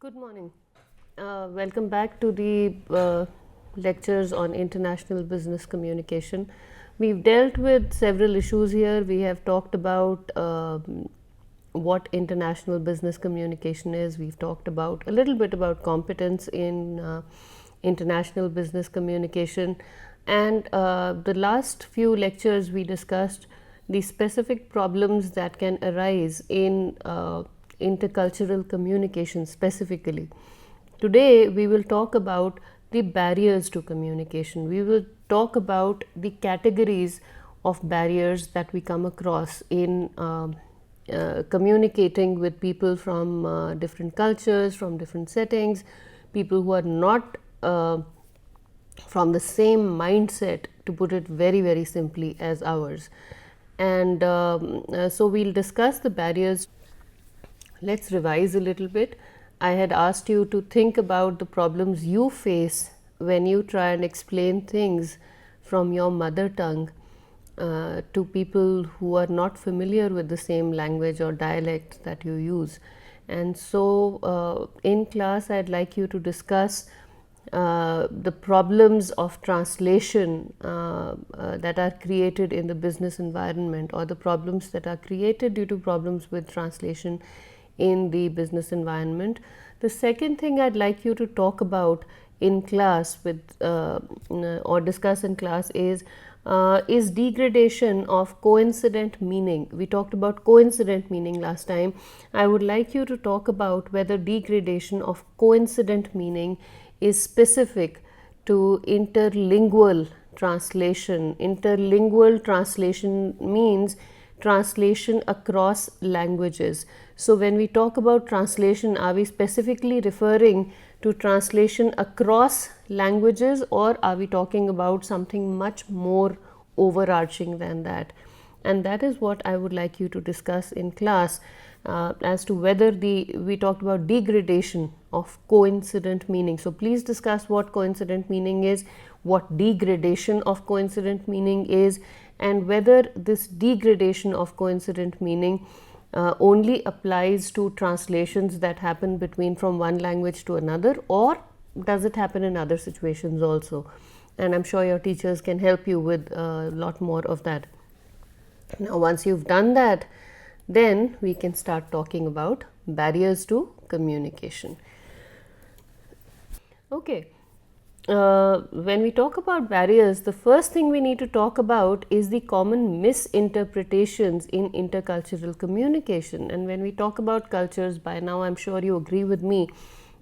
Good morning. Welcome back to the lectures on international business communication. We've dealt with several issues here. We have talked about what international business communication is. We've talked about a little bit about competence in international business communication. And the last few lectures we discussed the specific problems that can arise in intercultural communication specifically. Today we will talk about the barriers to communication. We will talk about the categories of barriers that we come across in communicating with people from different cultures, from different settings, people who are not from the same mindset, to put it very simply, as ours. And so we'll discuss the barriers. Let's revise a little bit. I had asked you to think about the problems you face when you try and explain things from your mother tongue to people who are not familiar with the same language or dialect that you use. And so in class I'd like you to discuss the problems of translation that are created in the business environment, or the problems that are created due to problems with translation in the business environment. The second thing I'd like you to talk about in class with or discuss in class is degradation of coincident meaning. We talked about coincident meaning last time. I would like you to talk about whether degradation of coincident meaning is specific to interlingual translation. Interlingual translation means translation across languages. So when we talk about translation, are we specifically referring to translation across languages, or are we talking about something much more overarching than that? And that is what I would like you to discuss in class as to whether we talked about degradation of coincident meaning. So please discuss what coincident meaning is, what degradation of coincident meaning is, and whether this degradation of coincident meaning only applies to translations that happen between from one language to another, or does it happen in other situations also? And I'm sure your teachers can help you with a lot more of that. Now once you've done that, then we can start talking about barriers to communication. Okay. When we talk about barriers, the first thing we need to talk about is the common misinterpretations in intercultural communication. And when we talk about cultures, by now I'm sure you agree with me,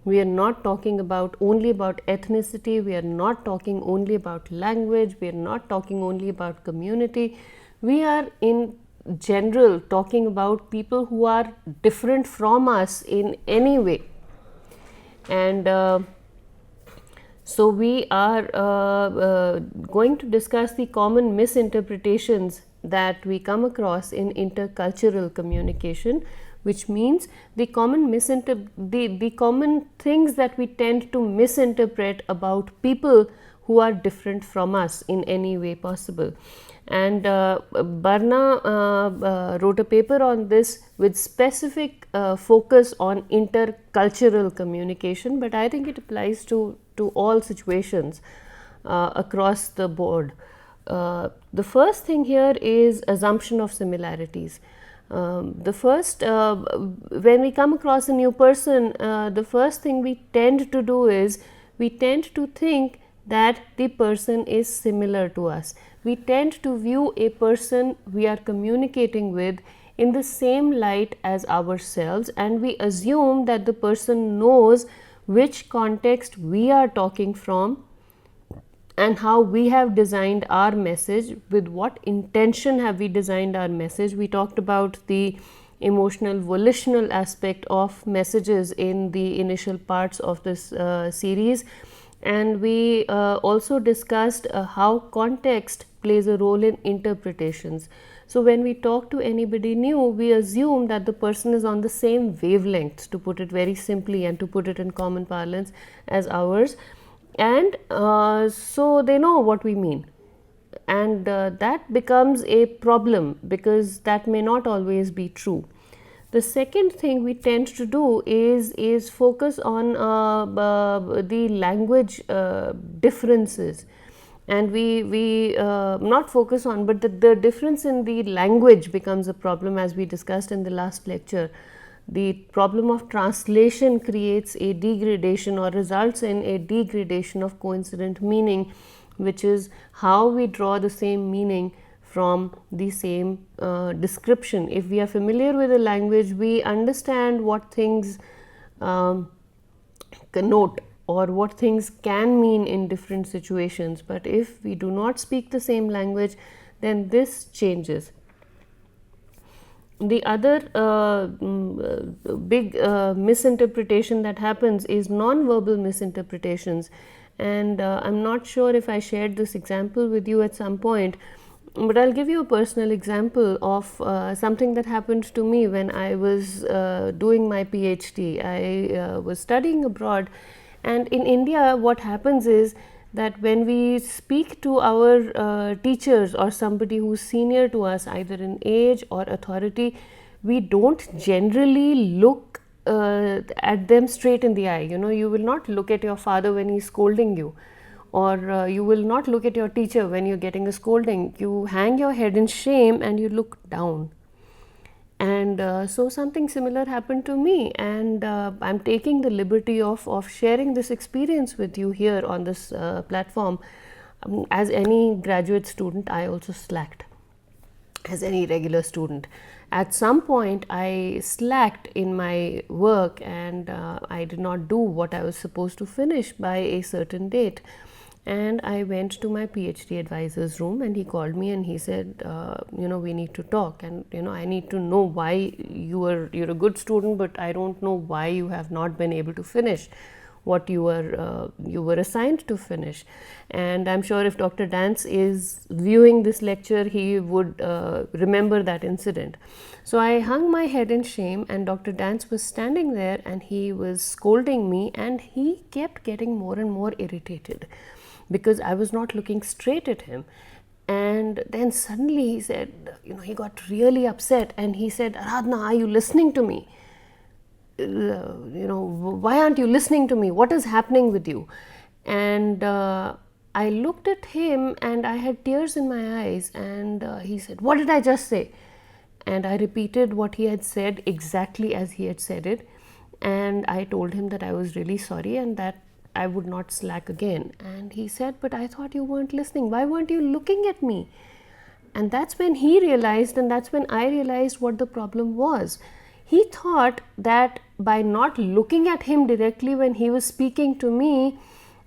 we are not talking only about ethnicity, we are not talking only about language, we are not talking only about community. We are in general talking about people who are different from us in any way. And so we are going to discuss the common misinterpretations that we come across in intercultural communication, which means the common things that we tend to misinterpret about people who are different from us in any way possible. And Barna wrote a paper on this with specific focus on intercultural communication, but I think it applies to all situations across the board. The first thing here is assumption of similarities. When we come across a new person, the first thing we tend to do is we tend to think that the person is similar to us. We tend to view a person we are communicating with in the same light as ourselves, and we assume that the person knows which context we are talking from and how we have designed our message, with what intention have we designed our message. We talked about the emotional volitional aspect of messages in the initial parts of this series, and we also discussed how context plays a role in interpretations. So when we talk to anybody new, we assume that the person is on the same wavelength, to put it very simply and to put it in common parlance, as ours, and so they know what we mean. And that becomes a problem because that may not always be true. The second thing we tend to do is focus on the language differences, and we not focus on, but the difference in the language becomes a problem, as we discussed in the last lecture. The problem of translation creates a degradation or results in a degradation of coincident meaning, which is how we draw the same meaning from the same description. If we are familiar with a language, we understand what things connote or what things can mean in different situations. But if we do not speak the same language, then this changes. The other big misinterpretation that happens is non-verbal misinterpretations, and I'm not sure if I shared this example with you at some point, but I'll give you a personal example of something that happened to me when I was doing my PhD. I was studying abroad, and in India what happens is that when we speak to our teachers or somebody who's senior to us, either in age or authority, we don't generally look at them straight in the eye. You know, you will not look at your father when he's scolding you, or you will not look at your teacher when you're getting a scolding. You hang your head in shame and you look down. And so something similar happened to me, and I'm taking the liberty of sharing this experience with you here on this platform. As any graduate student, I also slacked, as any regular student. At some point, I slacked in my work, and I did not do what I was supposed to finish by a certain date. And I went to my PhD advisor's room, and he called me and he said, we need to talk, and I need to know why you're a good student, but I don't know why you have not been able to finish what you were assigned to finish. And I'm sure if Dr. Dance is viewing this lecture, he would remember that incident. So I hung my head in shame, and Dr. Dance was standing there, and he was scolding me, and he kept getting more and more irritated because I was not looking straight at him. And then suddenly he said, he got really upset, and he said, "Aradhana, are you listening to me? Why aren't you listening to me? What is happening with you?" And I looked at him, and I had tears in my eyes, and he said, "What did I just say?" And I repeated what he had said exactly as he had said it, and I told him that I was really sorry and that I would not slack again. And he said, "But I thought you weren't listening. Why weren't you looking at me?" And that's when he realized, and that's when I realized what the problem was. He thought that by not looking at him directly when he was speaking to me,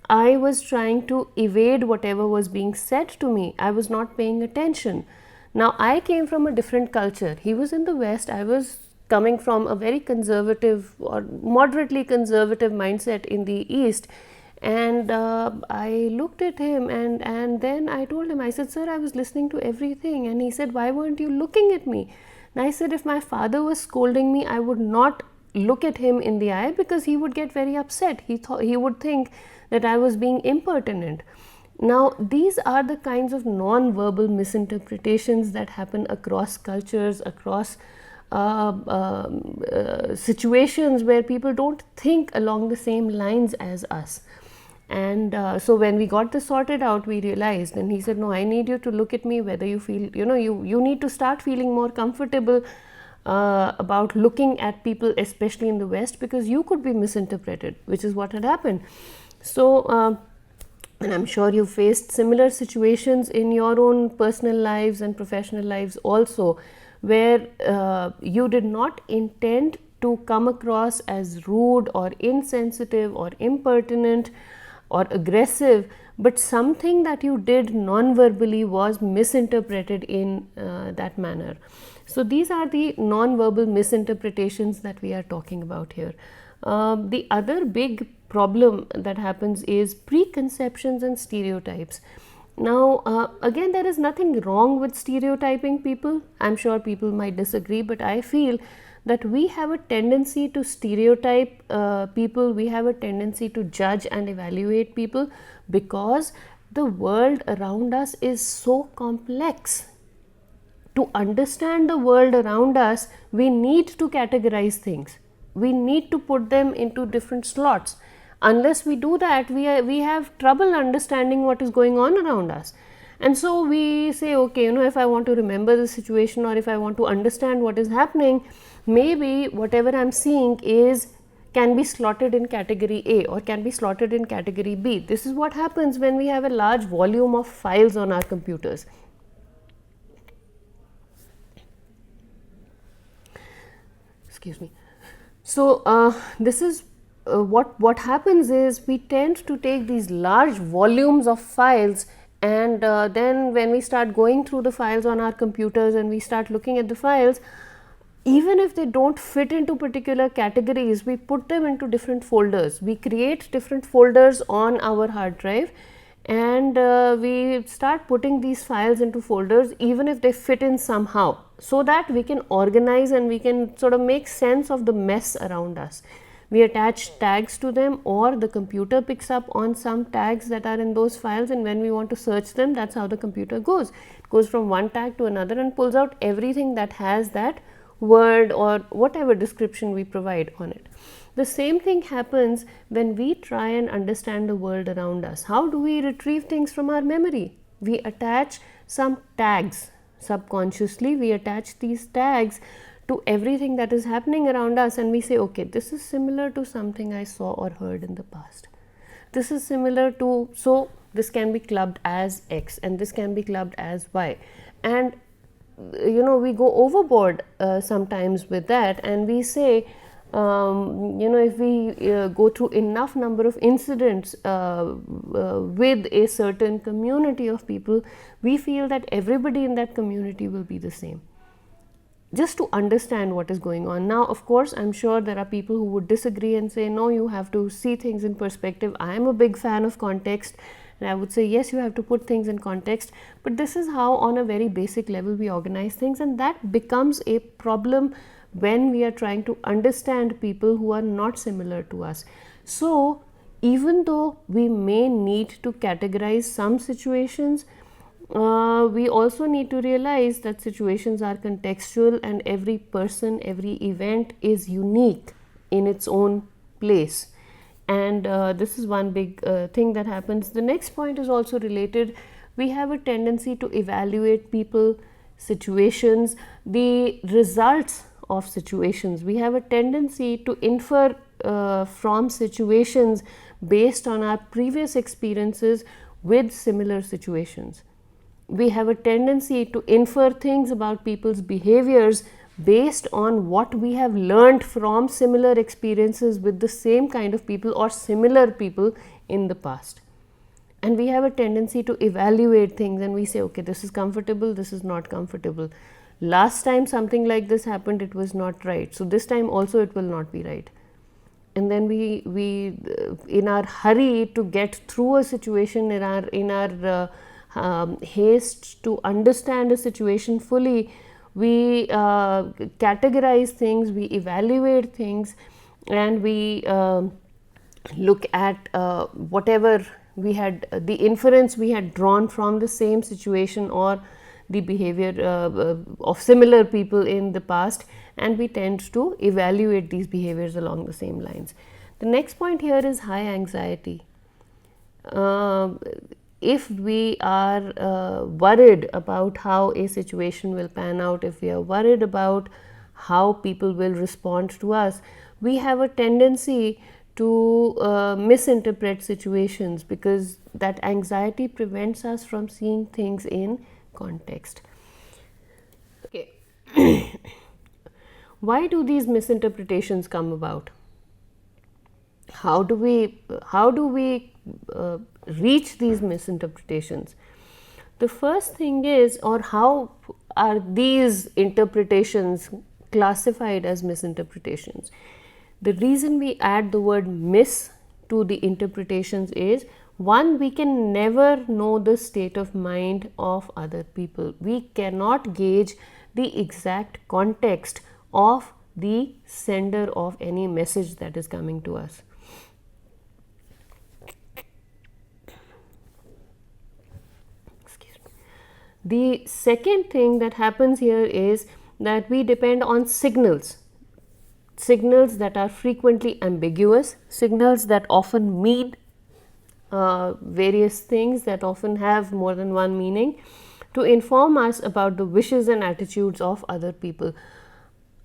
I was trying to evade whatever was being said to me. I was not paying attention. Now, I came from a different culture. He was in the West. I was coming from a very conservative or moderately conservative mindset in the East. And I looked at him, and then I told him, I said, "Sir, I was listening to everything." And he said, "Why weren't you looking at me?" And I said, if my father was scolding me, I would not look at him in the eye because he would get very upset. He would think that I was being impertinent. Now, these are the kinds of non-verbal misinterpretations that happen across cultures, across situations where people don't think along the same lines as us. And so when we got this sorted out, we realized, and he said, "No, I need you to look at me whether you feel, you need to start feeling more comfortable about looking at people, especially in the West, because you could be misinterpreted," which is what had happened. So, and I'm sure you faced similar situations in your own personal lives and professional lives also, where you did not intend to come across as rude or insensitive or impertinent or aggressive, but something that you did non-verbally was misinterpreted in that manner. So these are the non-verbal misinterpretations that we are talking about here. The other big problem that happens is preconceptions and stereotypes. Now, again, there is nothing wrong with stereotyping people. I'm sure people might disagree, but I feel that we have a tendency to stereotype people, we have a tendency to judge and evaluate people because the world around us is so complex. To understand the world around us, we need to categorize things. We need to put them into different slots. Unless we do that, we have trouble understanding what is going on around us. And so we say, okay, if I want to remember the situation, or if I want to understand what is happening, maybe whatever I'm seeing can be slotted in category A or can be slotted in category B. This is what happens when we have a large volume of files on our computers. Excuse me. So this is what happens is we tend to take these large volumes of files, and then when we start going through the files on our computers and we start looking at the files, even if they don't fit into particular categories, we put them into different folders. We create different folders on our hard drive, and we start putting these files into folders even if they fit in somehow, so that we can organize and we can sort of make sense of the mess around us. We attach tags to them, or the computer picks up on some tags that are in those files, and when we want to search them, that's how the computer goes. It goes from one tag to another and pulls out everything that has that word or whatever description we provide on it. The same thing happens when we try and understand the world around us. How do we retrieve things from our memory? We attach some tags. Subconsciously, we attach these tags to everything that is happening around us, and we say, okay, this is similar to something I saw or heard in the past. This is similar to, so this can be clubbed as X and this can be clubbed as Y. And we go overboard sometimes with that, and we say, if we go through enough number of incidents with a certain community of people, we feel that everybody in that community will be the same, just to understand what is going on. Now, of course, I'm sure there are people who would disagree and say, no, you have to see things in perspective. I am a big fan of context, and I would say, yes, you have to put things in context, but this is how on a very basic level we organize things, and that becomes a problem when we are trying to understand people who are not similar to us. So even though we may need to categorize some situations, we also need to realize that situations are contextual, and every person, every event is unique in its own place. And this is one big thing that happens. The next point is also related. We have a tendency to evaluate people, situations, the results of situations. We have a tendency to infer from situations based on our previous experiences with similar situations. We have a tendency to infer things about people's behaviors based on what we have learned from similar experiences with the same kind of people or similar people in the past. And we have a tendency to evaluate things, and we say, okay, this is comfortable, this is not comfortable. Last time something like this happened, it was not right, so this time also it will not be right. And then we in our hurry to get through a situation, in our haste to understand a situation fully, we categorize things, we evaluate things, and we look at whatever we had, the inference we had drawn from the same situation or the behavior of similar people in the past, and we tend to evaluate these behaviors along the same lines. The next point here is high anxiety. If we are worried about how a situation will pan out, if we are worried about how people will respond to us, we have a tendency to misinterpret situations, because that anxiety prevents us from seeing things in context. Okay. Why do these misinterpretations come about? How do we reach these misinterpretations? The first thing is, or how are these interpretations classified as misinterpretations? The reason we add the word mis to the interpretations is, one, we can never know the state of mind of other people. We cannot gauge the exact context of the sender of any message that is coming to us. The second thing that happens here is that we depend on signals. Signals that are frequently ambiguous, signals that often mean various things, that often have more than one meaning, to inform us about the wishes and attitudes of other people.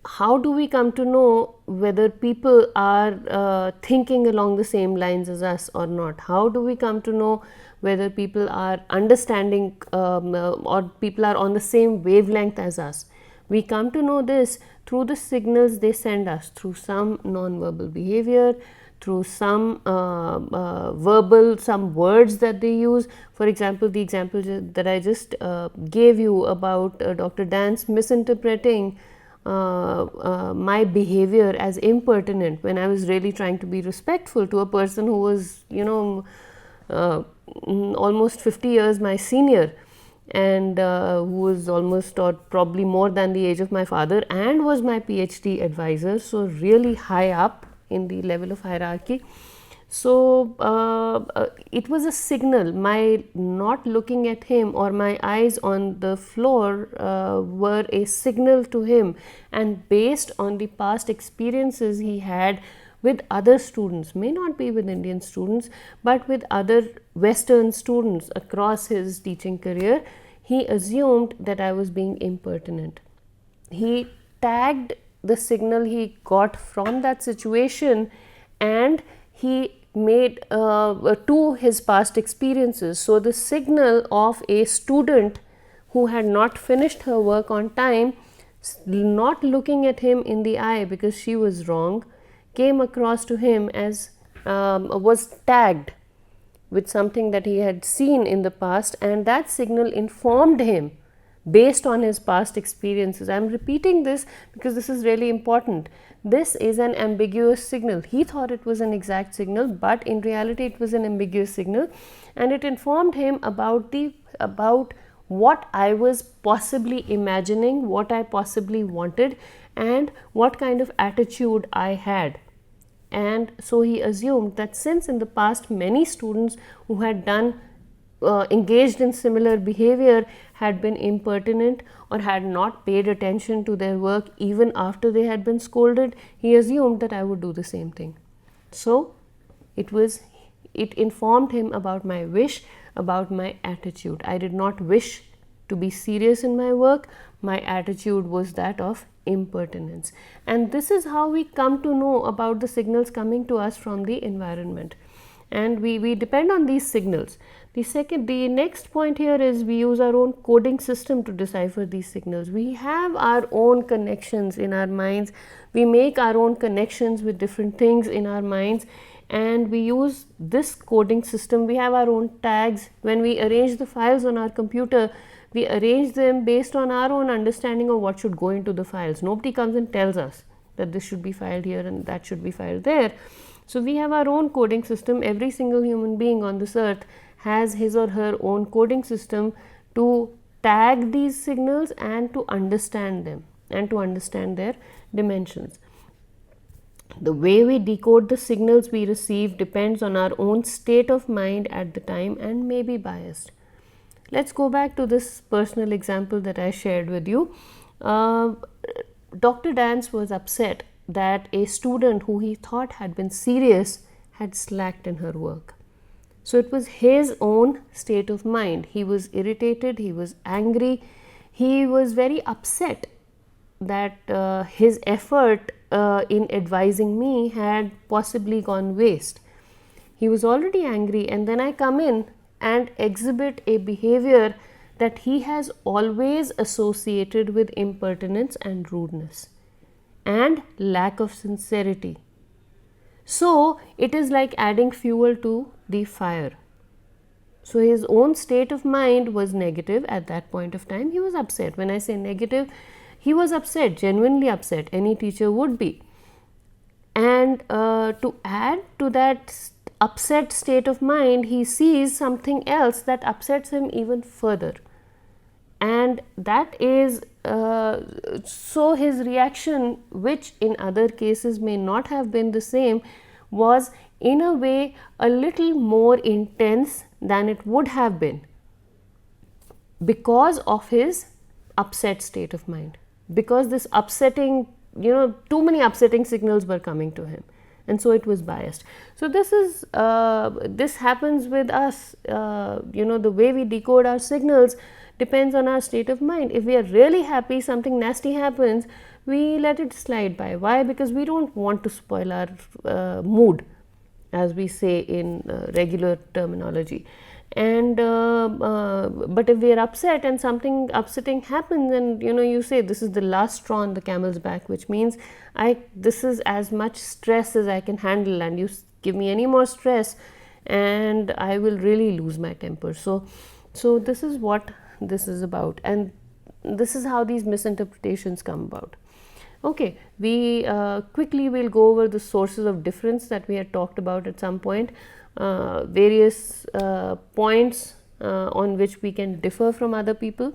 How do we come to know whether people are thinking along the same lines as us or not? How do we come to know whether people are understanding or people are on the same wavelength as us? We come to know this through the signals they send us, through some non-verbal behavior, through some verbal, some words that they use. For example, the example that I just gave you about Dr. Dance misinterpreting my behavior as impertinent when I was really trying to be respectful to a person who was, almost 50 years my senior, and who was almost or probably more than the age of my father, and was my PhD advisor, so really high up in the level of hierarchy. So it was a signal. My not looking at him or my eyes on the floor were a signal to him, and based on the past experiences he had with other students, may not be with Indian students, but with other Western students across his teaching career, he assumed that I was being impertinent. He tagged the signal he got from that situation, and he made to his past experiences. So the signal of a student who had not finished her work on time, not looking at him in the eye because she was wrong, came across to him as was tagged with something that he had seen in the past, and that signal informed him based on his past experiences. I am repeating this because this is really important. This is an ambiguous signal. He thought it was an exact signal, but in reality it was an ambiguous signal, and it informed him about what I was possibly imagining, what I possibly wanted, and what kind of attitude I had. And so he assumed that since in the past many students who had done engaged in similar behavior had been impertinent or had not paid attention to their work even after they had been scolded, he assumed that I would do the same thing. So it informed him about my wish, about my attitude. I did not wish to be serious in my work. My attitude was that of impertinence. And this is how we come to know about the signals coming to us from the environment. And we depend on these signals. The next point here is we use our own coding system to decipher these signals. We have our own connections in our minds. We make our own connections with different things in our minds, and we use this coding system. We have our own tags. When we arrange the files on our computer, we arrange them based on our own understanding of what should go into the files. Nobody comes and tells us that this should be filed here and that should be filed there. So we have our own coding system. Every single human being on this earth has his or her own coding system to tag these signals and to understand them and to understand their dimensions. The way we decode the signals we receive depends on our own state of mind at the time and may be biased. Let's go back to this personal example that I shared with you. Dr. Dance was upset that a student who he thought had been serious had slacked in her work. So it was his own state of mind. He was irritated, he was angry, he was very upset that his effort in advising me had possibly gone waste. He was already angry, and then I come in and exhibit a behavior that he has always associated with impertinence and rudeness and lack of sincerity. So it is like adding fuel to the fire. So his own state of mind was negative at that point of time. He was upset. When I say negative, he was upset, genuinely upset. Any teacher would be. And to add to that upset state of mind, he sees something else that upsets him even further. And that is so his reaction, which in other cases may not have been the same, was in a way a little more intense than it would have been because of his upset state of mind, because this upsetting, too many upsetting signals were coming to him, and so it was biased. So this happens with us. The way we decode our signals depends on our state of mind. If we are really happy, something nasty happens, we let it slide by. Why? Because we don't want to spoil our mood, as we say in regular terminology. And but if we are upset and something upsetting happens, and you say this is the last straw on the camel's back, which means this is as much stress as I can handle, and you give me any more stress and I will really lose my temper. So this is what this is about, and this is how these misinterpretations come about. Okay, we quickly will go over the sources of difference that we had talked about at some point, various points on which we can differ from other people.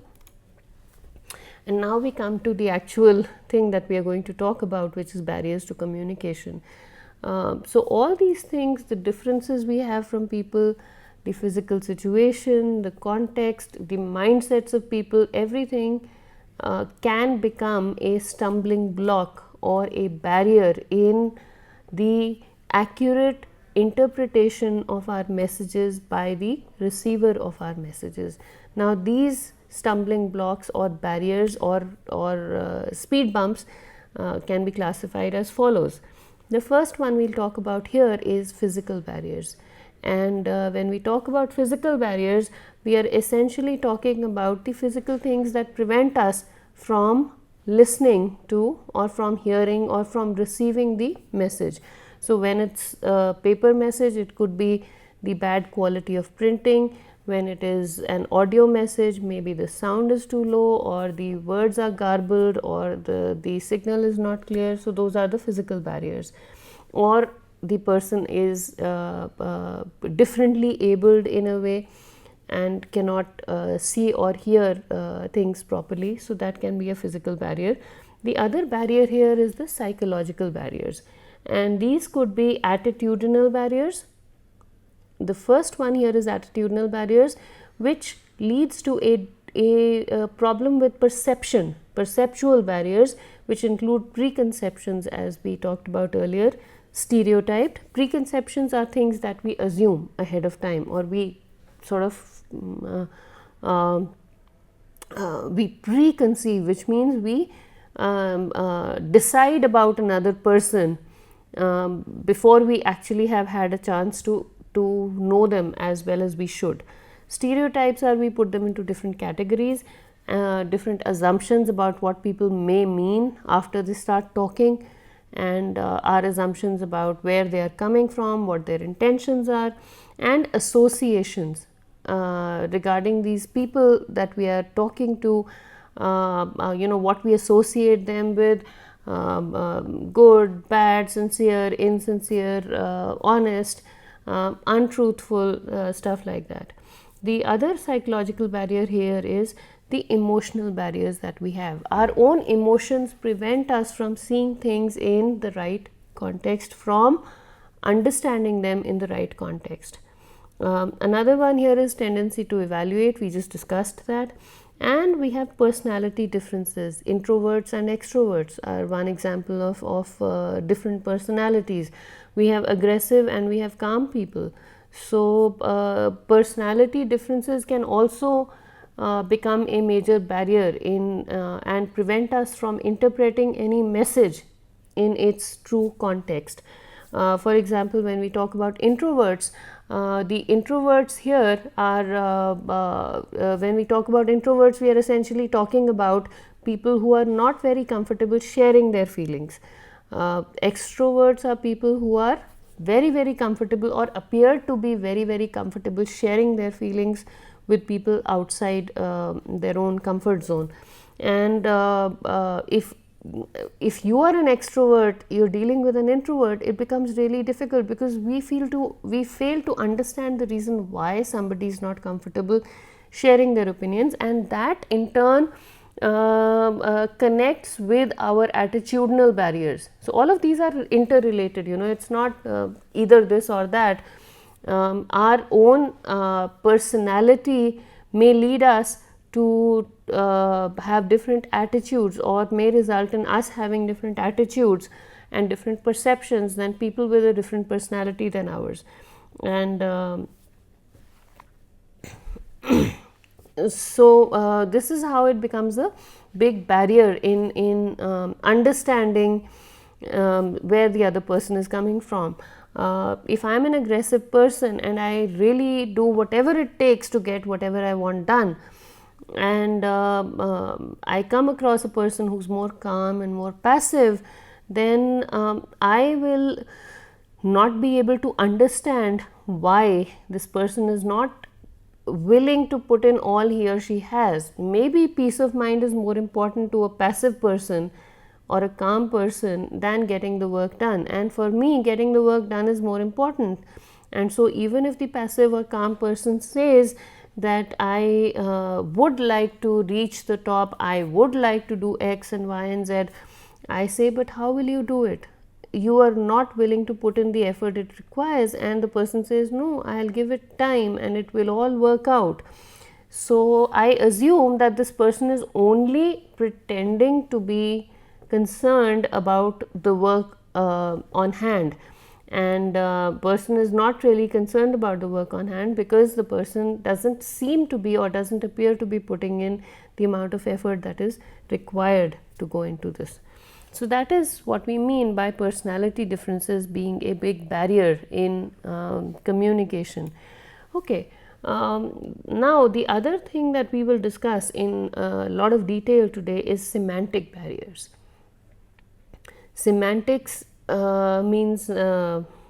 And now we come to the actual thing that we are going to talk about, which is barriers to communication. So all these things, the differences we have from people, the physical situation, the context, the mindsets of people, everything can become a stumbling block or a barrier in the accurate interpretation of our messages by the receiver of our messages. Now these stumbling blocks or barriers or speed bumps can be classified as follows. The first one we'll talk about here is physical barriers. And when we talk about physical barriers, we are essentially talking about the physical things that prevent us from listening to, or from hearing, or from receiving the message. So when it's a paper message, it could be the bad quality of printing. When it is an audio message, maybe the sound is too low, or the words are garbled, or the signal is not clear. So those are the physical barriers. Or the person is differently abled in a way and cannot see or hear things properly. So that can be a physical barrier. The other barrier here is the psychological barriers, and these could be attitudinal barriers. The first one here is attitudinal barriers, which leads to a problem with perception, perceptual barriers, which include preconceptions, as we talked about earlier. Stereotyped preconceptions are things that we assume ahead of time, or we sort of we preconceive, which means we decide about another person before we actually have had a chance to know them as well as we should. Stereotypes are, we put them into different categories, different assumptions about what people may mean after they start talking, and our assumptions about where they are coming from, what their intentions are, and associations regarding these people that we are talking to, what we associate them with, good, bad, sincere, insincere, honest, untruthful, stuff like that. The other psychological barrier here is the emotional barriers that we have. Our own emotions prevent us from seeing things in the right context, from understanding them in the right context. Another one here is tendency to evaluate. We just discussed that. And we have personality differences. Introverts and extroverts are one example of different personalities. We have aggressive and we have calm people. So personality differences can also become a major barrier in and prevent us from interpreting any message in its true context. For example, when we talk about introverts, the introverts here are, when we talk about introverts, we are essentially talking about people who are not very comfortable sharing their feelings. Extroverts are people who are very, very comfortable, or appear to be very, very comfortable sharing their feelings with people outside their own comfort zone. And if you are an extrovert, you're dealing with an introvert, it becomes really difficult, because we fail to understand the reason why somebody is not comfortable sharing their opinions, and that in turn connects with our attitudinal barriers. So all of these are interrelated, it's not either this or that. Our own personality may lead us to have different attitudes, or may result in us having different attitudes and different perceptions than people with a different personality than ours. And so this is how it becomes a big barrier in understanding where the other person is coming from. If I'm an aggressive person and I really do whatever it takes to get whatever I want done, and I come across a person who's more calm and more passive, then I will not be able to understand why this person is not willing to put in all he or she has. Maybe peace of mind is more important to a passive person or a calm person than getting the work done, and for me getting the work done is more important. And so even if the passive or calm person says that I would like to reach the top, I would like to do X and Y and Z, I say, but how will you do it? You are not willing to put in the effort it requires. And the person says, no, I'll give it time and it will all work out. So I assume that this person is only pretending to be concerned about the work on hand, and person is not really concerned about the work on hand because the person doesn't seem to be, or doesn't appear to be, putting in the amount of effort that is required to go into this. So that is what we mean by personality differences being a big barrier in communication. Okay. Now the other thing that we will discuss in a lot of detail today is semantic barriers. Semantics means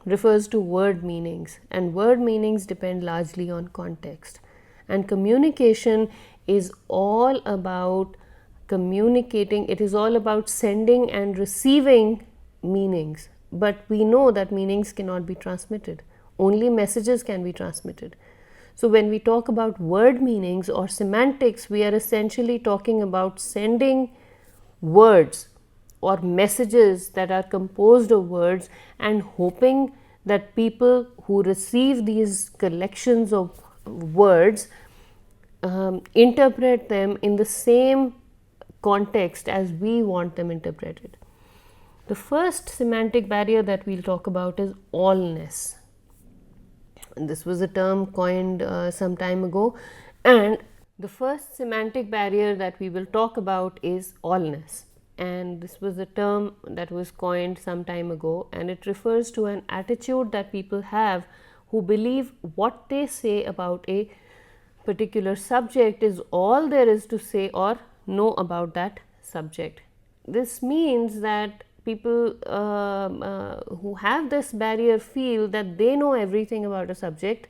refers to word meanings, and word meanings depend largely on context, and communication is all about communicating. It is all about sending and receiving meanings, but we know that meanings cannot be transmitted, only messages can be transmitted. So when we talk about word meanings or semantics, we are essentially talking about sending words or messages that are composed of words and hoping that people who receive these collections of words interpret them in the same context as we want them interpreted. The first semantic barrier that we'll talk about is allness. And this was a term coined some time ago, and the first semantic barrier that we will talk about is allness. And this was a term that was coined some time ago, and it refers to an attitude that people have who believe what they say about a particular subject is all there is to say or know about that subject. This means that people who have this barrier feel that they know everything about a subject,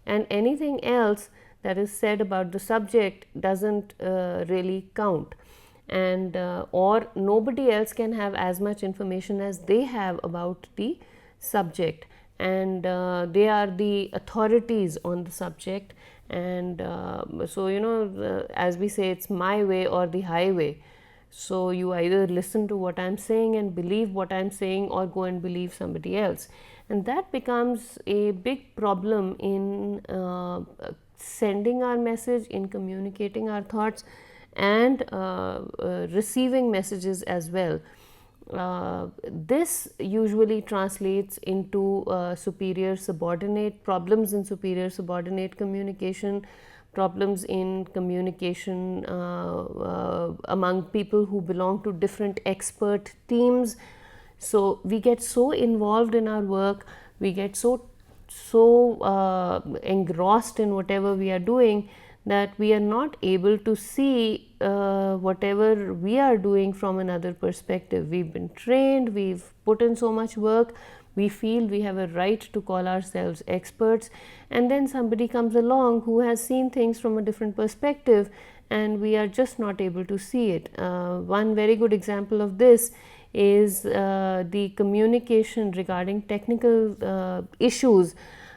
and anything else that is said about the subject doesn't really count, and or nobody else can have as much information as they have about the subject, and they are the authorities on the subject. And so as we say, it's my way or the highway. So you either listen to what I'm saying and believe what I'm saying, or go and believe somebody else. And that becomes a big problem in sending our message, in communicating our thoughts, and receiving messages as well. This usually translates into superior subordinate problems in superior subordinate communication, problems in communication among people who belong to different expert teams. So we get so involved in our work, we get so engrossed in whatever we are doing, that we are not able to see whatever we are doing from another perspective. We've been trained, we've put in so much work, we feel we have a right to call ourselves experts, and then somebody comes along who has seen things from a different perspective, and we are just not able to see it. One very good example of this is the communication regarding technical issues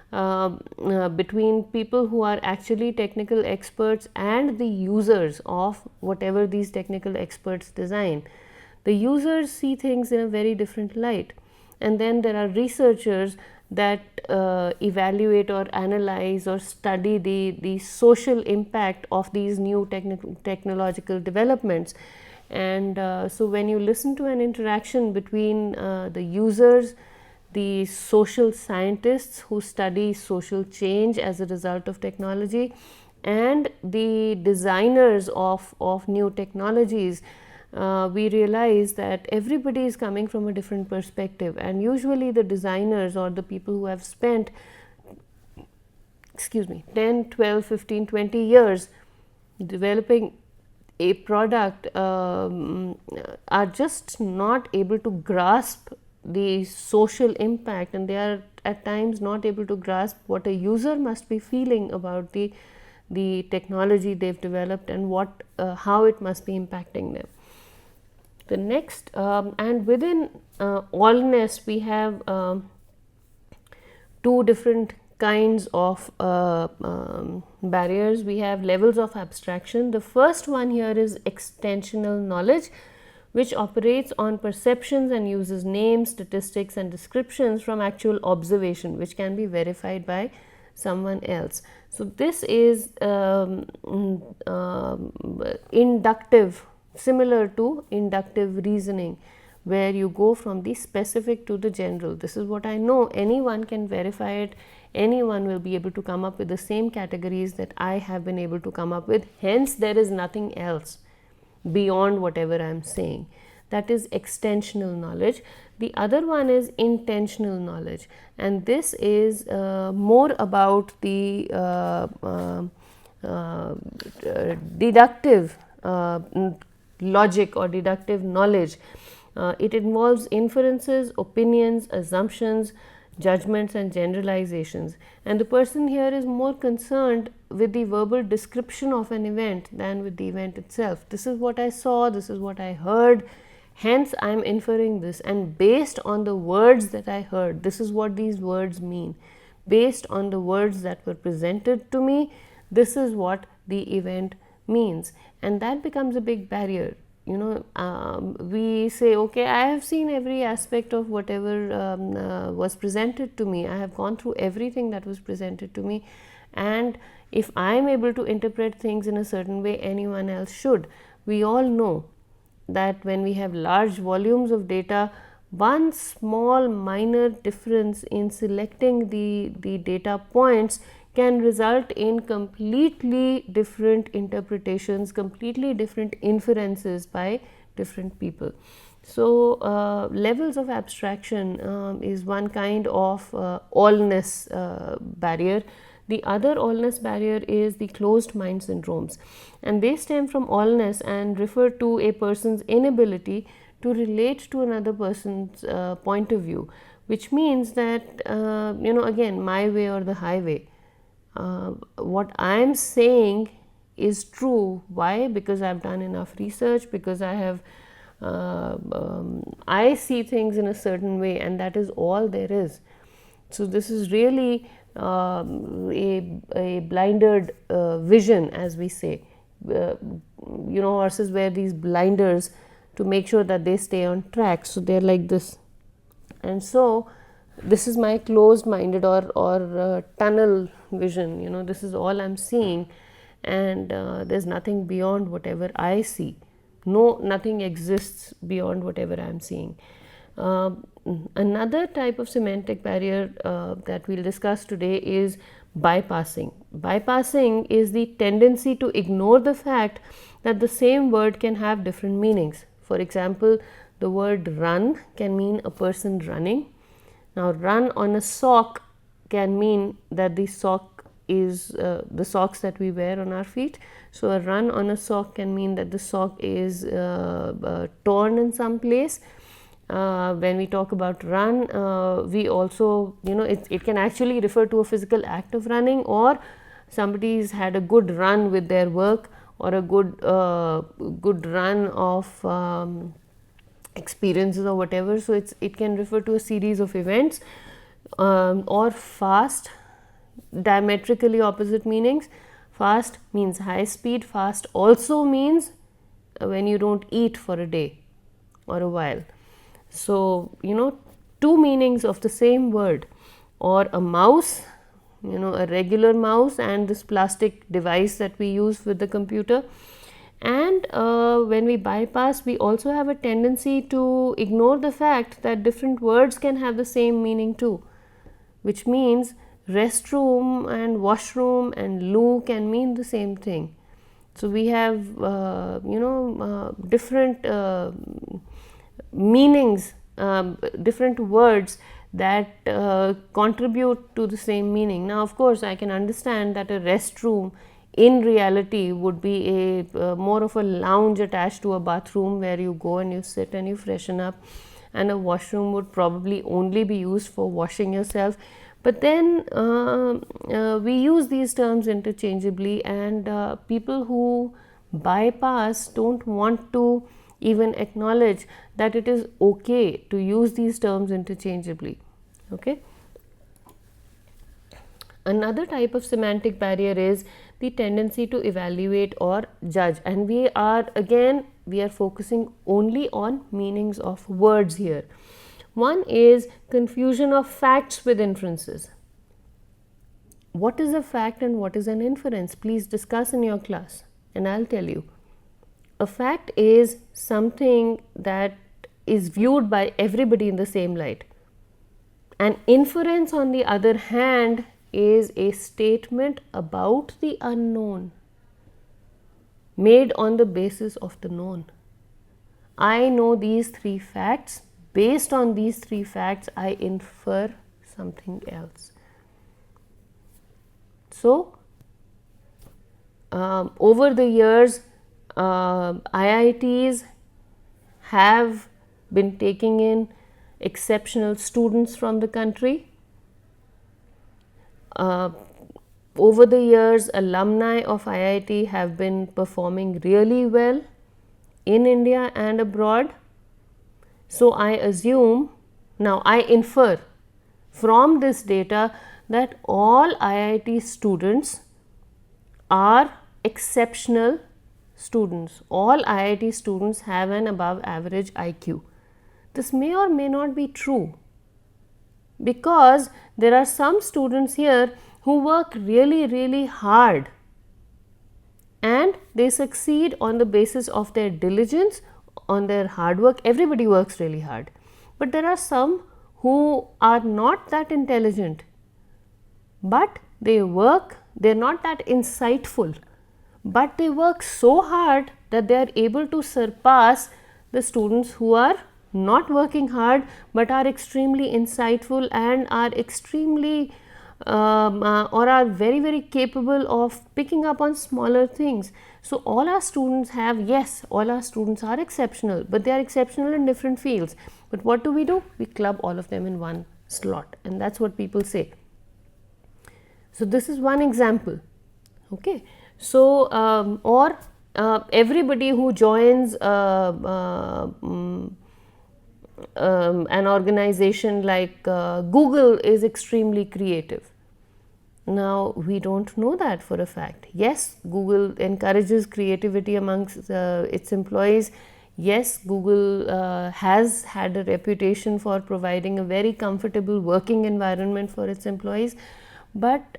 between people who are actually technical experts and the users of whatever these technical experts design. The users see things in a very different light, and then there are researchers that evaluate or analyze or study the social impact of these new technological developments. And so when you listen to an interaction between the users, the social scientists who study social change as a result of technology, and the designers of new technologies, we realize that everybody is coming from a different perspective, and usually the designers or the people who have spent 10, 12, 15, 20 years developing a product are just not able to grasp the social impact, and they are at times not able to grasp what a user must be feeling about the technology they've developed and what how it must be impacting them. The next, and within allness, we have two different kinds of barriers. We have levels of abstraction. The first one here is extensional knowledge, which operates on perceptions and uses names, statistics, and descriptions from actual observation, which can be verified by someone else. So this is inductive, similar to inductive reasoning, where you go from the specific to the general. This is what I know, anyone can verify it, anyone will be able to come up with the same categories that I have been able to come up with, hence there is nothing else beyond whatever I am saying. That is extensional knowledge. The other one is intentional knowledge, and this is more about the deductive logic or deductive knowledge. It involves inferences, opinions, assumptions, judgments, and generalizations, and the person here is more concerned with the verbal description of an event than with the event itself. This is what I saw, this is what I heard, hence I am inferring this, and based on the words that I heard, this is what these words mean. Based on the words that were presented to me, this is what the event means, and that becomes a big barrier. We say, okay, I have seen every aspect of whatever was presented to me. I have gone through everything that was presented to me, and if I am able to interpret things in a certain way, anyone else should. We all know that when we have large volumes of data, one small minor difference in selecting the data points can result in completely different interpretations, completely different inferences by different people. So, levels of abstraction is one kind of allness barrier. The other allness barrier is the closed mind syndromes, and they stem from allness and refer to a person's inability to relate to another person's point of view, which means that again, my way or the highway. What I am saying is true. Why? Because I have done enough research, because I have I see things in a certain way, and that is all there is. So this is really a blinded vision, as we say. Horses wear these blinders to make sure that they stay on track, so they're like this, and so this is my closed minded or tunnel vision. This is all I'm seeing, and there's nothing beyond whatever I see. Nothing exists beyond whatever I'm seeing. Another type of semantic barrier that we'll discuss today is bypassing. Bypassing is the tendency to ignore the fact that the same word can have different meanings. For example, the word run can mean a person running. Now, run on a sock can mean that the sock is the socks that we wear on our feet. So, a run on a sock can mean that the sock is torn in some place. When we talk about run, we also, it can actually refer to a physical act of running, or somebody's had a good run with their work, or a good run of experiences or whatever. So it can refer to a series of events, or fast, diametrically opposite meanings. Fast means high speed. Fast also means when you don't eat for a day or a while. So two meanings of the same word. or a mouse, a regular mouse, and this plastic device that we use with the computer. And when we bypass, we also have a tendency to ignore the fact that different words can have the same meaning too, which means restroom and washroom and loo can mean the same thing. So we have different meanings, different words that contribute to the same meaning. Now, of course, I can understand that a restroom in reality would be a more of a lounge attached to a bathroom where you go and you sit and you freshen up, and a washroom would probably only be used for washing yourself. But then we use these terms interchangeably, and people who bypass don't want to even acknowledge that it is okay to use these terms interchangeably. Okay. Another type of semantic barrier is the tendency to evaluate or judge, and we are focusing only on meanings of words here. One is confusion of facts with inferences. What is a fact and what is an inference? Please discuss in your class and I'll tell you. A fact is something that is viewed by everybody in the same light. An inference, on the other hand, is a statement about the unknown made on the basis of the known. I know these three facts. Based on these three facts, I infer something else. So, over the years, IITs have been taking in exceptional students from the country. Over the years, alumni of IIT have been performing really well in India and abroad. So I assume, now I infer from this data that all IIT students are exceptional students. All IIT students have an above average IQ. This may or may not be true, because there are some students here who work really hard and they succeed on the basis of their diligence, on their hard work. Everybody works really hard, but there are some who are not that intelligent, but they work, they're not that insightful, but they work so hard that they are able to surpass the students who are not working hard but are extremely insightful and are extremely or are very capable of picking up on smaller things. So all our students have, yes, all our students are exceptional, but they are exceptional in different fields. But what do? We club all of them in one slot, and that's what people say. So this is one example. Okay. So everybody who joins an organization like Google is extremely creative. Now, we don't know that for a fact. Yes, Google encourages creativity amongst its employees. Yes, Google has had a reputation for providing a very comfortable working environment for its employees. But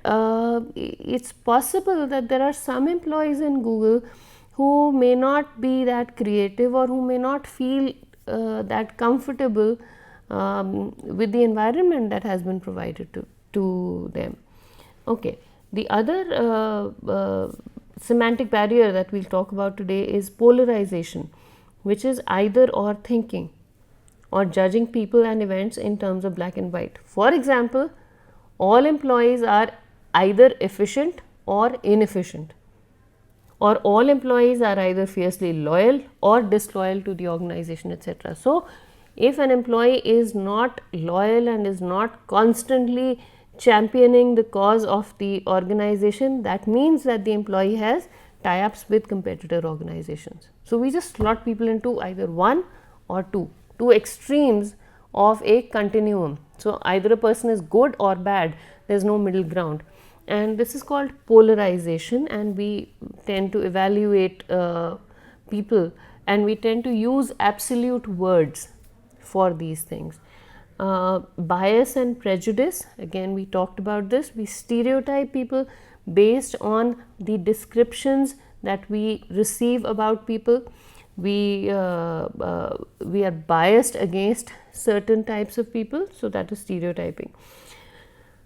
it's possible that there are some employees in Google who may not be that creative, or who may not feel that comfortable with the environment that has been provided to them. Okay. The other semantic barrier that we'll talk about today is polarization, which is either or thinking or judging people and events in terms of black and white. For example, all employees are either efficient or inefficient, or all employees are either fiercely loyal or disloyal to the organization, etc. So, if an employee is not loyal and is not constantly championing the cause of the organization, that means that the employee has tie-ups with competitor organizations. So, we just slot people into either one or two extremes of a continuum. So, either a person is good or bad, there is no middle ground, and this is called polarization, and we tend to evaluate people, and we tend to use absolute words for these things. Bias and prejudice, again we talked about this. We stereotype people based on the descriptions that we receive about people. We are biased against certain types of people, so that is stereotyping.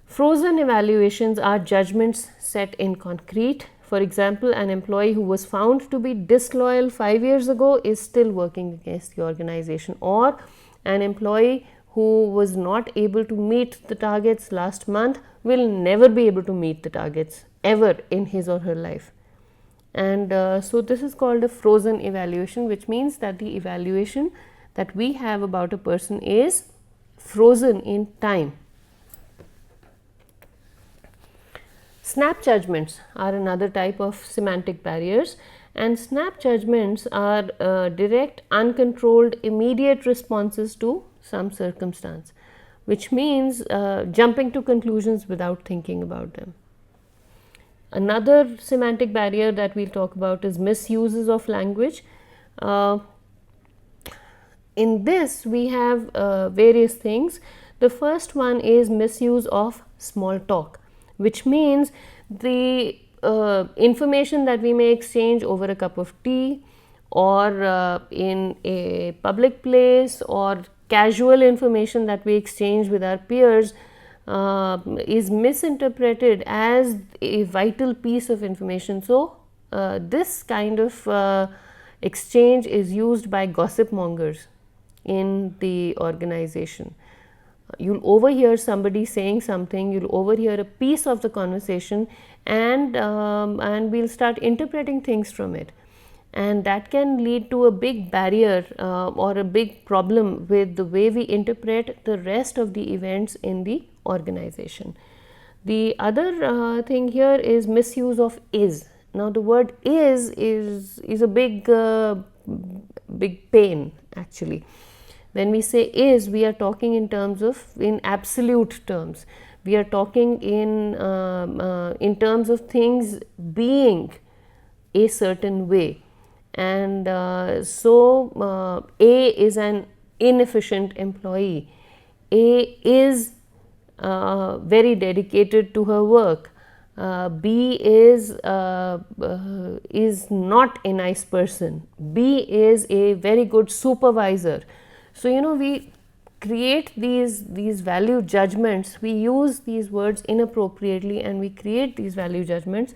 Frozen evaluations are judgments set in concrete. For example, an employee who was found to be disloyal 5 years ago is still working against the organization, or an employee who was not able to meet the targets last month will never be able to meet the targets ever in his or her life. And so this is called a frozen evaluation, which means that the evaluation that we have about a person is frozen in time. Snap judgments are another type of semantic barriers, and snap judgments are direct, uncontrolled, immediate responses to some circumstance, which means jumping to conclusions without thinking about them. Another semantic barrier that we'll talk about is misuses of language. In this, we have various things. The first one is misuse of small talk, which means the information that we may exchange over a cup of tea, or in a public place, or casual information that we exchange with our peers is misinterpreted as a vital piece of information. So, this kind of exchange is used by gossip mongers in the organization. You'll overhear somebody saying something, you'll overhear a piece of the conversation, and we'll start interpreting things from it. And that can lead to a big barrier or a big problem with the way we interpret the rest of the events in the organization. The other thing here is misuse of is. Now the word is a big pain actually. When we say is, we are talking in terms of, in absolute terms. We are talking in terms of things being a certain way. And so A is an inefficient employee. A is very dedicated to her work. B is not a nice person. B is a very good supervisor. So, you know, we create these value judgments. We use these words inappropriately, and we create these value judgments,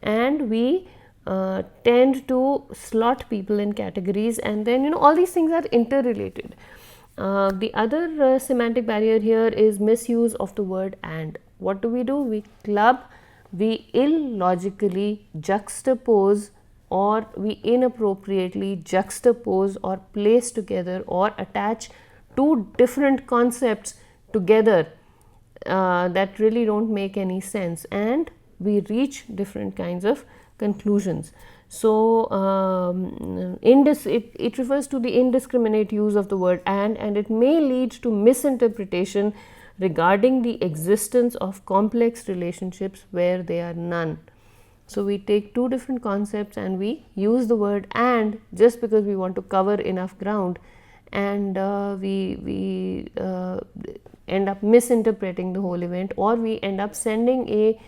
and we tend to slot people in categories, and then, you know, all these things are interrelated. The other semantic barrier here is misuse of the word and. What do? We club, we illogically juxtapose, or we inappropriately juxtapose or place together or attach two different concepts together that really don't make any sense, and we reach different kinds of conclusions. So, it refers to the indiscriminate use of the word and it may lead to misinterpretation regarding the existence of complex relationships where there are none. So, we take two different concepts and we use the word and just because we want to cover enough ground, and we end up misinterpreting the whole event, or we end up sending a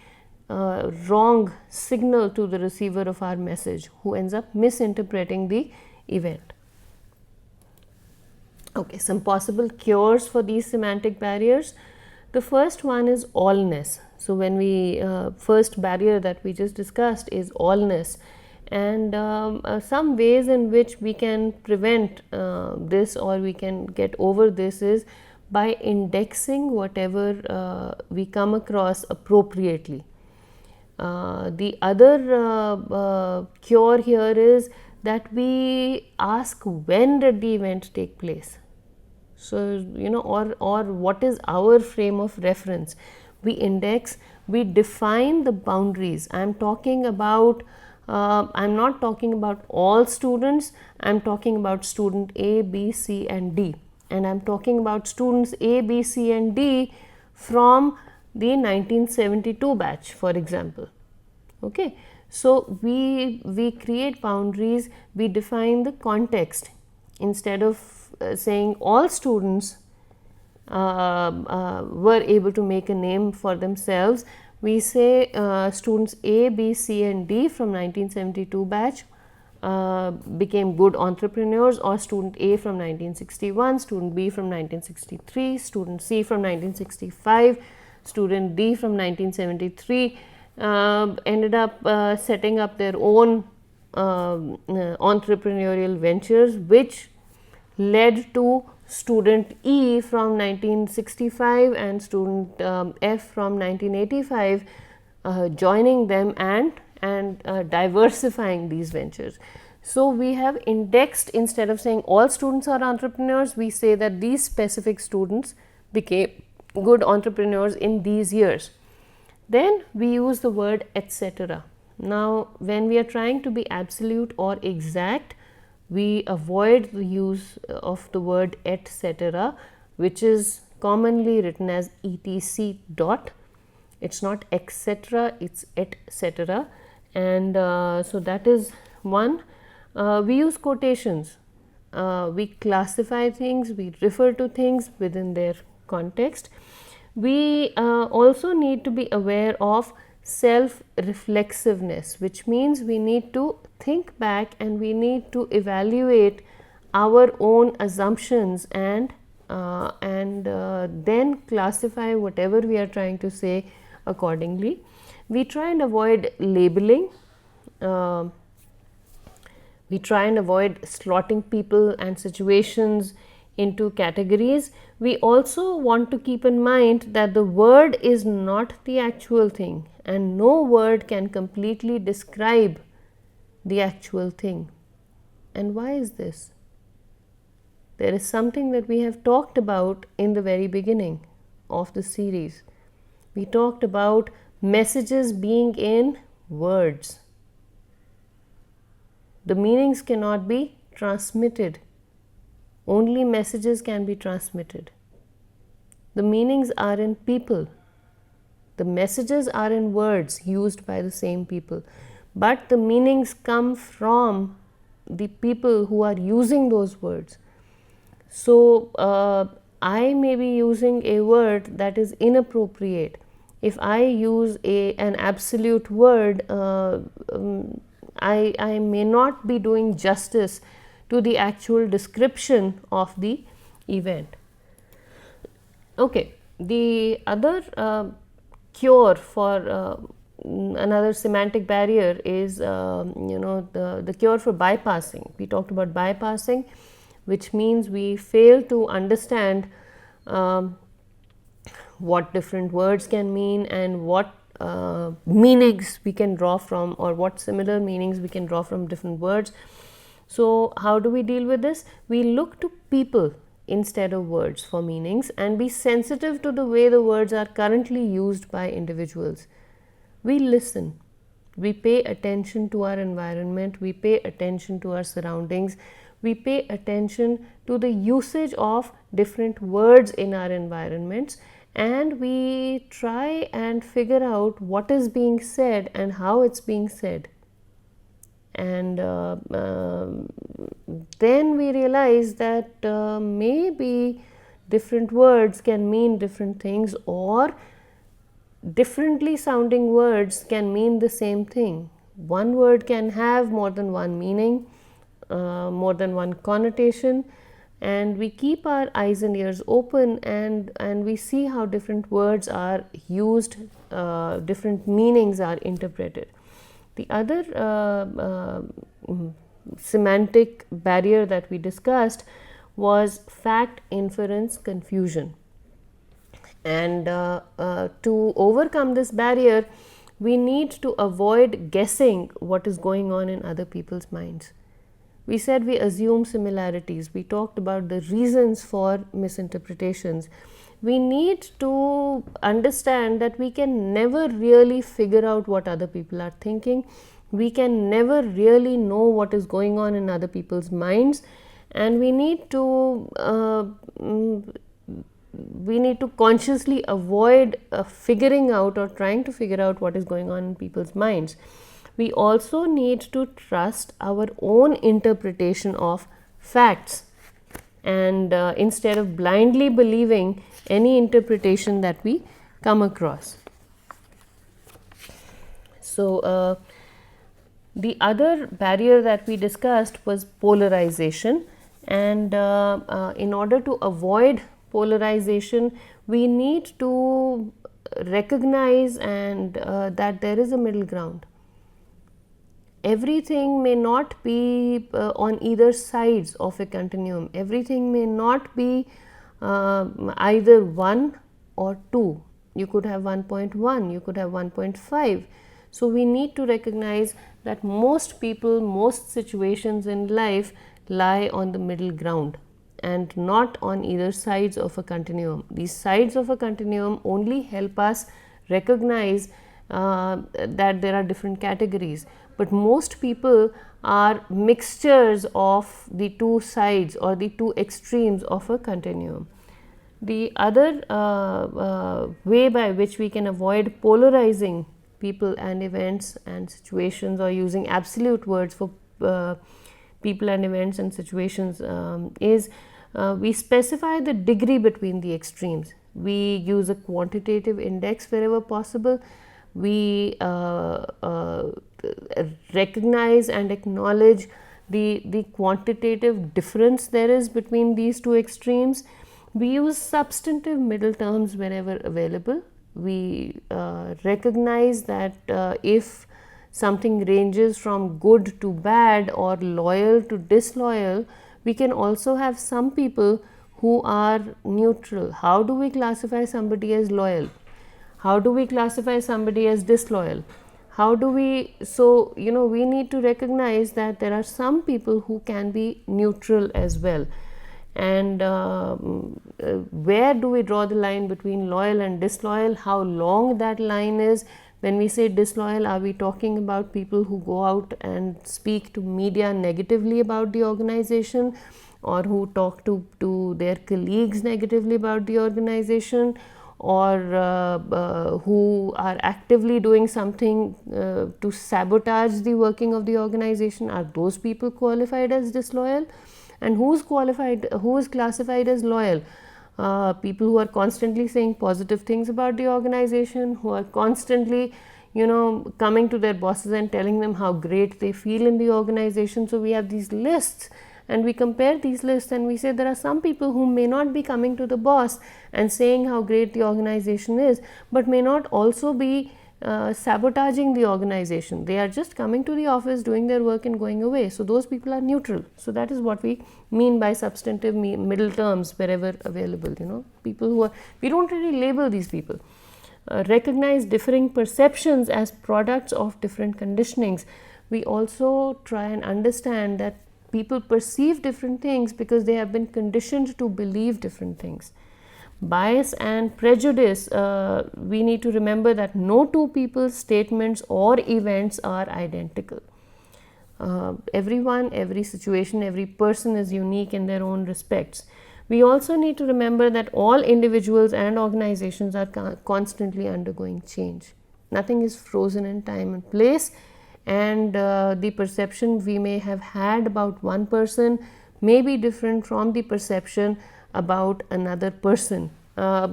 wrong signal to the receiver of our message, who ends up misinterpreting the event. Okay, some possible cures for these semantic barriers. The first one is allness. So, when we first barrier that we just discussed is allness, and some ways in which we can prevent this, or we can get over this, is by indexing whatever we come across appropriately. The other cure here is that we ask when did the event take place. So, you know, or what is our frame of reference. We index, we define the boundaries. I am talking about, I am not talking about all students, I am talking about student A, B, C and D, and I am talking about students A, B, C and D from the 1972 batch, for example. Okay. So, we create boundaries, we define the context. Instead of saying all students were able to make a name for themselves. We say students A, B, C and D from 1972 batch became good entrepreneurs, or student A from 1961, student B from 1963, student C from 1965, student D from 1973 ended up setting up their own entrepreneurial ventures, which led to student E from 1965 and student F from 1985 joining them and diversifying these ventures. So we have indexed, instead of saying all students are entrepreneurs, we say that these specific students became good entrepreneurs in these years. Then we use the word etc. Now, when we are trying to be absolute or exact, we avoid the use of the word etc., which is commonly written as etc. dot. It's not etc., it's etc. And so that is one. We use quotations. We classify things, we refer to things within their context. We also need to be aware of self-reflexiveness, which means we need to think back and we need to evaluate our own assumptions and then classify whatever we are trying to say accordingly. We try and avoid labeling. We try and avoid slotting people and situations into categories. We also want to keep in mind that the word is not the actual thing, and no word can completely describe the actual thing. And why is this? There is something that we have talked about in the very beginning of the series. We talked about messages being in words. The meanings cannot be transmitted. Only messages can be transmitted. The meanings are in people. The messages are in words used by the same people. But the meanings come from the people who are using those words. So, I may be using a word that is inappropriate. If I use an absolute word, I may not be doing justice to the actual description of the event. Okay, the other cure for another semantic barrier is the cure for bypassing. We talked about bypassing, which means we fail to understand what different words can mean and what meanings we can draw from, or what similar meanings we can draw from different words. So how do we deal with this? We look to people instead of words for meanings and be sensitive to the way the words are currently used by individuals. We listen. We pay attention to our environment. We pay attention to our surroundings. We pay attention to the usage of different words in our environments, and we try and figure out what is being said and how it's being said. And then we realize that maybe different words can mean different things, or differently sounding words can mean the same thing. One word can have more than one meaning, more than one connotation, and we keep our eyes and ears open and we see how different words are used, different meanings are interpreted. The other semantic barrier that we discussed was fact inference confusion. And to overcome this barrier, we need to avoid guessing what is going on in other people's minds. We said we assume similarities. We talked about the reasons for misinterpretations. We need to understand that we can never really figure out what other people are thinking. We can never really know what is going on in other people's minds, and we need to consciously avoid figuring out or trying to figure out what is going on in people's minds. We also need to trust our own interpretation of facts, and instead of blindly believing any interpretation that we come across. So, the other barrier that we discussed was polarization, and in order to avoid polarization, we need to recognize and that there is a middle ground. Everything may not be on either sides of a continuum. Everything may not be either 1 or 2. You could have 1.1, you could have 1.5. So, we need to recognize that most people, most situations in life lie on the middle ground and not on either sides of a continuum. These sides of a continuum only help us recognize that there are different categories, but most people are mixtures of the two sides or the two extremes of a continuum. The other way by which we can avoid polarizing people and events and situations, or using absolute words for people and events and situations, is we specify the degree between the extremes. We use a quantitative index wherever possible. We recognize and acknowledge the quantitative difference there is between these two extremes. We use substantive middle terms wherever available. We recognize that if something ranges from good to bad or loyal to disloyal, we can also have some people who are neutral. How do we classify somebody as loyal? How do we classify somebody as disloyal? How do we, so we need to recognize that there are some people who can be neutral as well. And where do we draw the line between loyal and disloyal? How long that line is? When we say disloyal, are we talking about people who go out and speak to media negatively about the organization, or who talk to their colleagues negatively about the organization, or who are actively doing something to sabotage the working of the organization? Are those people qualified as disloyal? And who is classified as loyal? People who are constantly saying positive things about the organization, who are constantly coming to their bosses and telling them how great they feel in the organization. So we have these lists, and we compare these lists, and we say there are some people who may not be coming to the boss and saying how great the organization is, but may not also be sabotaging the organization. They are just coming to the office, doing their work and going away. So those people are neutral. So that is what we mean by substantive middle terms wherever available. People who are, we don't really label these people. Recognize differing perceptions as products of different conditionings. We also try and understand that people perceive different things because they have been conditioned to believe different things. Bias and prejudice, we need to remember that no two people's statements or events are identical. Everyone, every situation, every person is unique in their own respects. We also need to remember that all individuals and organizations are constantly undergoing change. Nothing is frozen in time and place, and the perception we may have had about one person may be different from the perception about another person. May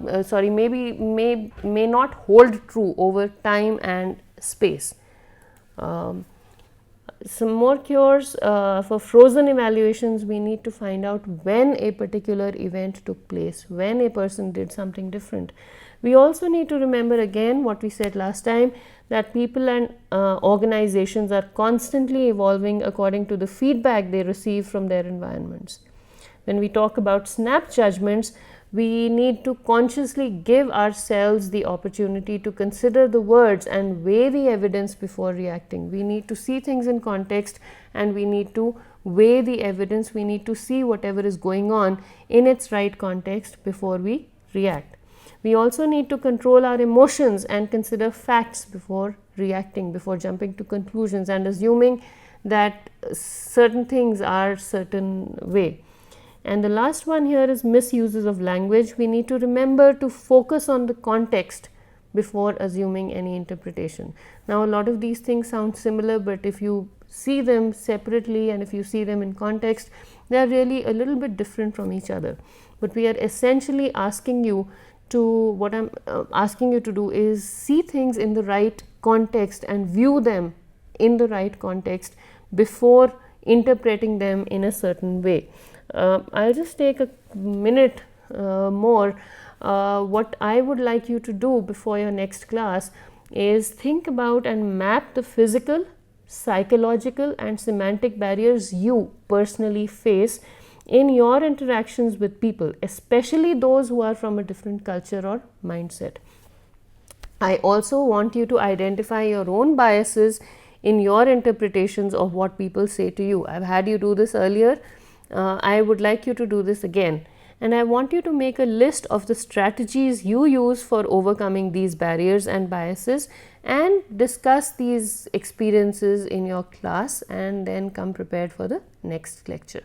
not hold true over time and space. Some more cures for frozen evaluations. We need to find out when a particular event took place, when a person did something different. We also need to remember again what we said last time, that people and organizations are constantly evolving according to the feedback they receive from their environments. When we talk about snap judgments, we need to consciously give ourselves the opportunity to consider the words and weigh the evidence before reacting. We need to see things in context, and we need to weigh the evidence. We need to see whatever is going on in its right context before we react. We also need to control our emotions and consider facts before reacting, before jumping to conclusions and assuming that certain things are certain way. And the last one here is misuses of language. We need to remember to focus on the context before assuming any interpretation. Now, a lot of these things sound similar, but if you see them separately and if you see them in context, They are really a little bit different from each other, but we are essentially asking you to, what I'm asking you to do is see things in the right context and view them in the right context before interpreting them in a certain way. I'll just take a minute more. What I would like you to do before your next class is think about and map the physical, psychological and semantic barriers you personally face in your interactions with people, especially those who are from a different culture or mindset. I also want you to identify your own biases in your interpretations of what people say to you. I've had you do this earlier. I would like you to do this again. And I want you to make a list of the strategies you use for overcoming these barriers and biases, and discuss these experiences in your class, and then come prepared for the next lecture.